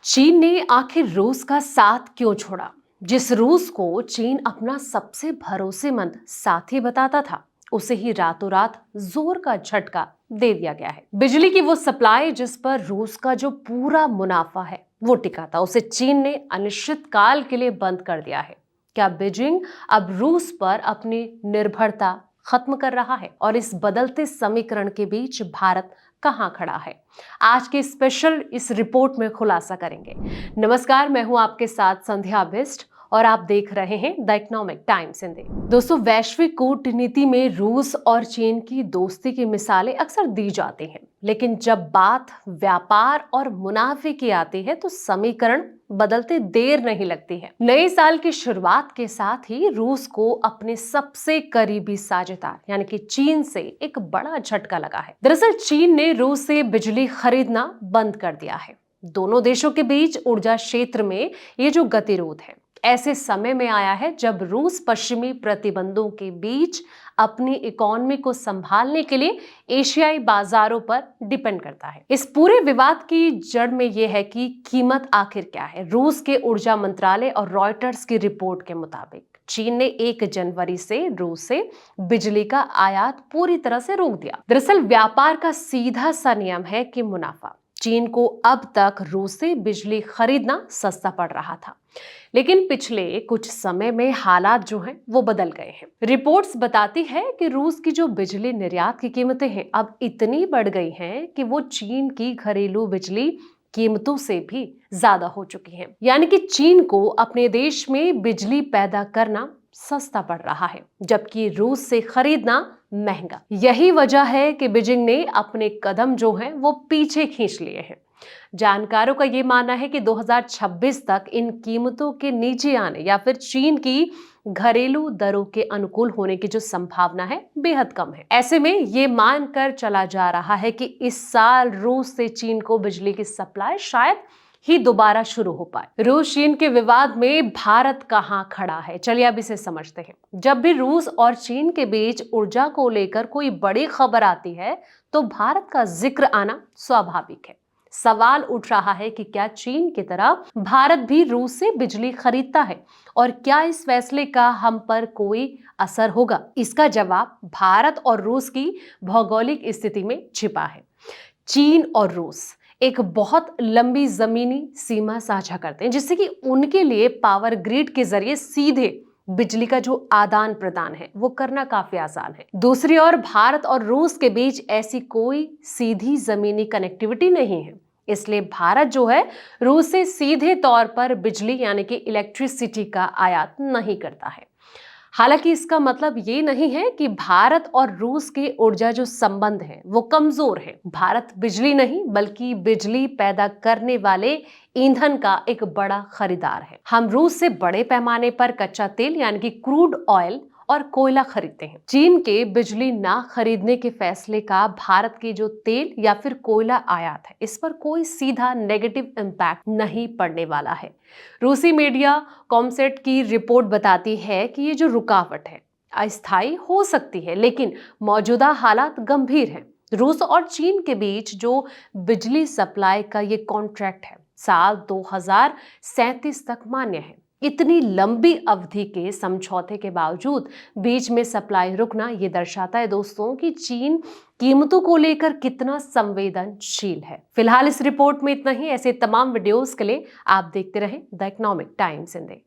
चीन ने आखिर रूस का साथ क्यों छोड़ा? जिस रूस को चीन अपना सबसे भरोसेमंद साथी बताता था, उसे ही रातों रात जोर का झटका दे दिया गया है। बिजली की वो सप्लाई जिस पर रूस का जो पूरा मुनाफा है वो टिका था, उसे चीन ने अनिश्चित काल के लिए बंद कर दिया है। क्या बीजिंग अब रूस पर अपनी निर्भरता खत्म कर रहा है? और इस बदलते समीकरण के बीच भारत कहां खड़ा है, आज के स्पेशल इस रिपोर्ट में खुलासा करेंगे। नमस्कार, मैं हूं आपके साथ संध्या बिस्ट और आप देख रहे हैं द इकोनॉमिक टाइम्स हिंदी। दोस्तों, वैश्विक कूटनीति में रूस और चीन की दोस्ती की मिसालें अक्सर दी जाती हैं, लेकिन जब बात व्यापार और मुनाफे की आती है तो समीकरण बदलते देर नहीं लगती है। नए साल की शुरुआत के साथ ही रूस को अपने सबसे करीबी साझेदार यानी कि चीन से एक बड़ा झटका लगा है। दरअसल चीन ने रूस से बिजली खरीदना बंद कर दिया है। दोनों देशों के बीच ऊर्जा क्षेत्र में ये जो गतिरोध है ऐसे समय में आया है जब रूस पश्चिमी प्रतिबंधों के बीच अपनी इकोनॉमी को संभालने के लिए एशियाई बाजारों पर डिपेंड करता है। इस पूरे विवाद की जड़ में यह है कि कीमत आखिर क्या है। रूस के ऊर्जा मंत्रालय और रॉयटर्स की रिपोर्ट के मुताबिक चीन ने 1 जनवरी से रूस से बिजली का आयात पूरी तरह से रोक दिया। दरअसल व्यापार का सीधा सा नियम है कि मुनाफा। चीन को अब तक रूस से बिजली खरीदना सस्ता पड़ रहा था, लेकिन पिछले कुछ समय में हालात जो हैं वो बदल गए हैं। रिपोर्ट्स बताती है कि रूस की जो बिजली निर्यात की कीमतें हैं अब इतनी बढ़ गई हैं कि वो चीन की घरेलू बिजली कीमतों से भी ज्यादा हो चुकी हैं। यानी कि चीन को अपने देश में बिजली पैदा करना सस्ता पड़ रहा है, जबकि रूस से खरीदना महंगा। यही वजह है कि बीजिंग ने अपने कदम जो हैं वो पीछे खींच लिए हैं। जानकारों का ये मानना है कि 2026 तक इन कीमतों के नीचे आने या फिर चीन की घरेलू दरों के अनुकूल होने की जो संभावना है बेहद कम है। ऐसे में ये मानकर चला जा रहा है कि इस साल रूस से चीन को बिजली की सप्लाई शायद ही दोबारा शुरू हो पाए। रूस चीन के विवाद में भारत कहां खड़ा है, चलिए अब इसे समझते हैं। जब भी रूस और चीन के बीच ऊर्जा को लेकर कोई बड़ी खबर आती है तो भारत का जिक्र आना स्वाभाविक है। सवाल उठ रहा है कि क्या चीन की तरह भारत भी रूस से बिजली खरीदता है और क्या इस फैसले का हम पर कोई असर होगा? इसका जवाब भारत और रूस की भौगोलिक स्थिति में छिपा है। चीन और रूस एक बहुत लंबी जमीनी सीमा साझा करते हैं, जिससे कि उनके लिए पावर ग्रिड के जरिए सीधे बिजली का जो आदान प्रदान है वो करना काफी आसान है। दूसरी ओर भारत और रूस के बीच ऐसी कोई सीधी जमीनी कनेक्टिविटी नहीं है, इसलिए भारत जो है रूस से सीधे तौर पर बिजली यानी कि इलेक्ट्रिसिटी का आयात नहीं करता है। हालांकि इसका मतलब ये नहीं है कि भारत और रूस के ऊर्जा जो संबंध है वो कमजोर है। भारत बिजली नहीं बल्कि बिजली पैदा करने वाले ईंधन का एक बड़ा खरीदार है। हम रूस से बड़े पैमाने पर कच्चा तेल यानी कि क्रूड ऑयल और कोयला खरीदते हैं। चीन के बिजली ना खरीदने के फैसले का भारत की जो तेल या फिर कोयला आयात है इस पर कोई सीधा नेगेटिव इम्पैक्ट नहीं पड़ने वाला है। रूसी मीडिया कॉमसेट की रिपोर्ट बताती है कि ये जो रुकावट है अस्थायी हो सकती है, लेकिन मौजूदा हालात गंभीर हैं। रूस और चीन के बीच जो बिजली सप्लाई का ये कॉन्ट्रैक्ट है साल 2037 तक मान्य है। इतनी लंबी अवधि के समझौते के बावजूद बीच में सप्लाई रुकना ये दर्शाता है दोस्तों कि चीन कीमतों को लेकर कितना संवेदनशील है। फिलहाल इस रिपोर्ट में इतना ही। ऐसे तमाम वीडियोस के लिए आप देखते रहें द इकोनॉमिक टाइम्स हिंदी।